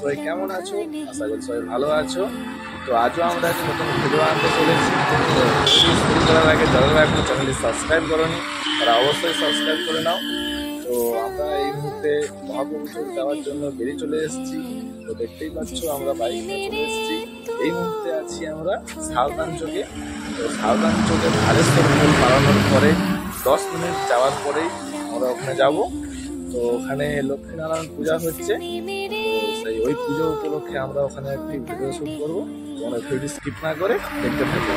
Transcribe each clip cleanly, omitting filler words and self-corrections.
সবাই কেমন আছো? আশা করি সবাই ভালো আছো। তো আজও আমরা একটা নতুন ভিডিও আনতে চলেছি। শুরু করার আগে যারা এখন চ্যানেলটি সাবস্ক্রাইব করোনি তারা অবশ্যই সাবস্ক্রাইব করে নাও। তো আমরা এই মুহূর্তে মহাপ্রভু চোখ যাওয়ার জন্য বেরিয়ে চলে এসেছি। তো দেখতেই পাচ্ছ আমরা বাইক নিয়ে চলে এসেছি। এই মুহূর্তে আছি আমরা সাউদান চোখে। তো সাউদান চোখে ধারেশ্বর মূল পালানোর পরে 10 মিনিট যাওয়ার পরেই আমরা ওখানে যাব। তো ওখানে লক্ষ্মীনারায়ণ পূজা হচ্ছে। সেই ওই পুজো উপলক্ষে আমরা ওখানে একটি ভিডিও শুট করবো। তোমরা ভিডিও স্কিপ না করে দেখতে থাকো।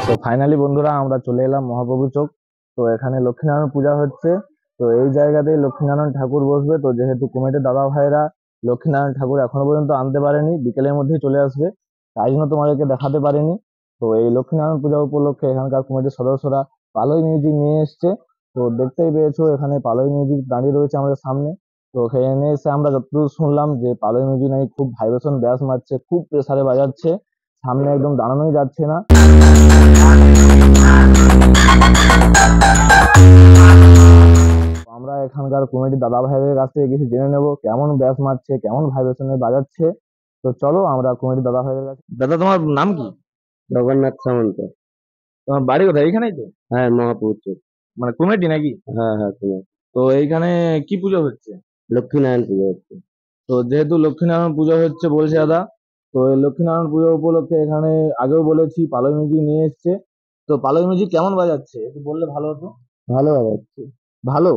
তো ফাইনালি বন্ধুরা আমরা চলে এলাম মহাপ্রভু চোখ। তো এখানে লক্ষ্মীনারায়ণ পূজা হচ্ছে। তো এই জায়গাতেই লক্ষ্মীনারায়ণ ঠাকুর বসবে। তো যেহেতু কমিটির দাদা ভাইরা লক্ষ্মীনারায়ণ ঠাকুর এখনো পর্যন্ত আনতে পারেনি, বিকেলের মধ্যেই চলে আসবে, তাই জন্য তোমাদেরকে দেখাতে পারিনি। তো এই লক্ষ্মীনারায়ণ পূজা উপলক্ষে এখানকার কমিটির সদস্যরা পালই মিউজিক নিয়ে এসছে। তো দেখতেই পেয়েছো এখানে পালই মিউজিক দাঁড়িয়ে রয়েছে আমাদের সামনে। তো এখানে এসে আমরা যতদূর শুনলাম যে পালই মিউজিক নাকি খুব ভাইব্রেশন ব্যাস মারছে, খুব প্রেসারে বাজাচ্ছে, সামনে একদম দাঁড়ানোই যাচ্ছে না। আমরা এখানকার কমিটির দাদা ভাইদের কাছ থেকে কিছু জেনে নেব কেমন ব্যাস মারছে, কেমন ভাইব্রেশনে বাজাচ্ছে। তো চলো আমরা কমিটির দাদা ভাইদের কাছে। দাদা তোমার নাম কি? জগন্নাথ সামন্ত। তোমার বাড়ি কোথায়? এইখানেই তো? হ্যাঁ, মহাপুর চোখ। মানে কমিটি নাকি? হ্যাঁ হ্যাঁ, তোমার তো এইখানে কি পুজো হচ্ছে? লক্ষ্মীনারায়ণ পুজো হচ্ছে। তো যেহেতু লক্ষ্মীনারায়ণ পুজো হচ্ছে বলছে দাদা, তো এই লক্ষ্মীনারায়ণ পুজো উপলক্ষে এখানে আগেও বলেছি পালই মিউজিক নিয়ে এসছে। তো পালই মিউজিক কেমন বাজাচ্ছে একটু বললে ভালো হতো। ভালো বাজাচ্ছে। ভালো?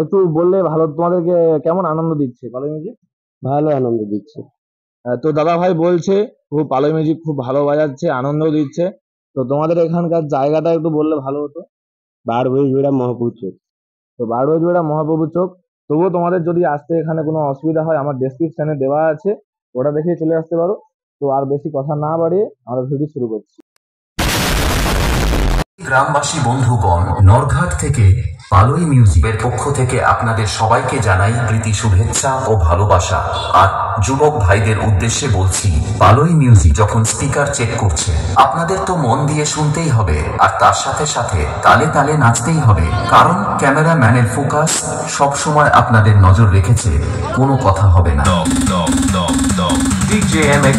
একটু বললে ভালো। তোমাদেরকে কেমন আনন্দ দিচ্ছে পালই মিউজিক? ভালো আনন্দ দিচ্ছে। তো দাদা ভাই বলছে খুব পালই মিউজিক খুব ভালো বাজাচ্ছে, আনন্দ দিচ্ছে। তো তোমাদের এখানকার জায়গাটা একটু বললে ভালো হতো। বারবইজোড়া মহাপুর চোখ। তো বারোজোড়া মহাপ্রভু চোখ। তবুও তোমাদের যদি আসতে এখানে কোনো অসুবিধা হয় আমার ডেসক্রিপশনে দেওয়া আছে, ওটা দেখে চলে আসতে পারো। তো আর বেশি কথা না বাড়িয়ে আমরা ভিডিও শুরু করছি। গ্রামবাসী বন্ধুগণ, নরঘাট থেকে পালই মিউজিকের পক্ষ থেকে আপনাদের সবাইকে জানাই প্রীতি শুভেচ্ছা ও ভালোবাসা। আর যুবক ভাইদের উদ্দেশ্যে বলছি, পালই মিউজিক যখন স্পিকার চেক করছে আপনাদের তো মন দিয়ে শুনতেই হবে, আর তার সাথে সাথে তালে তালে নাচতেই হবে, কারণ ক্যামেরাম্যানের ফোকাস সব সময় আপনাদের নজর রেখেছে, কোনো কথা হবে না। DJ MX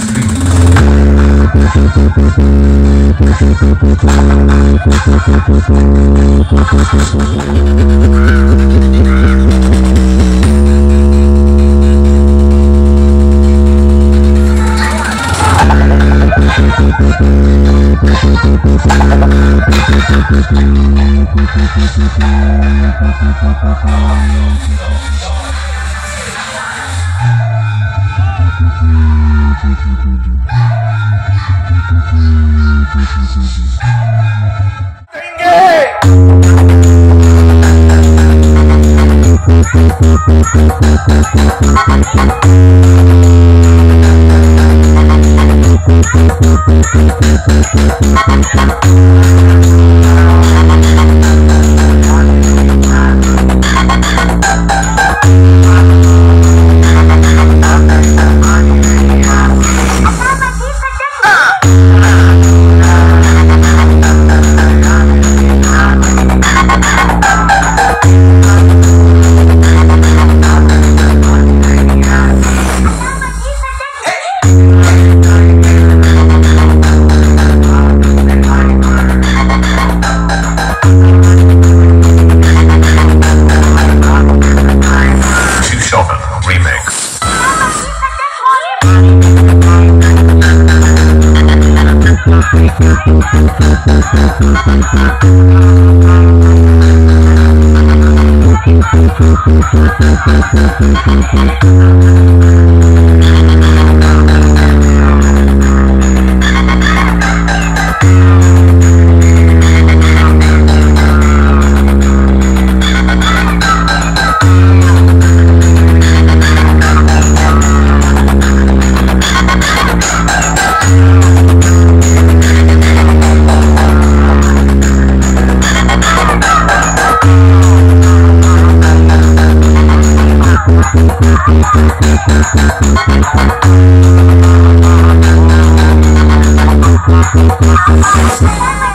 Thank you.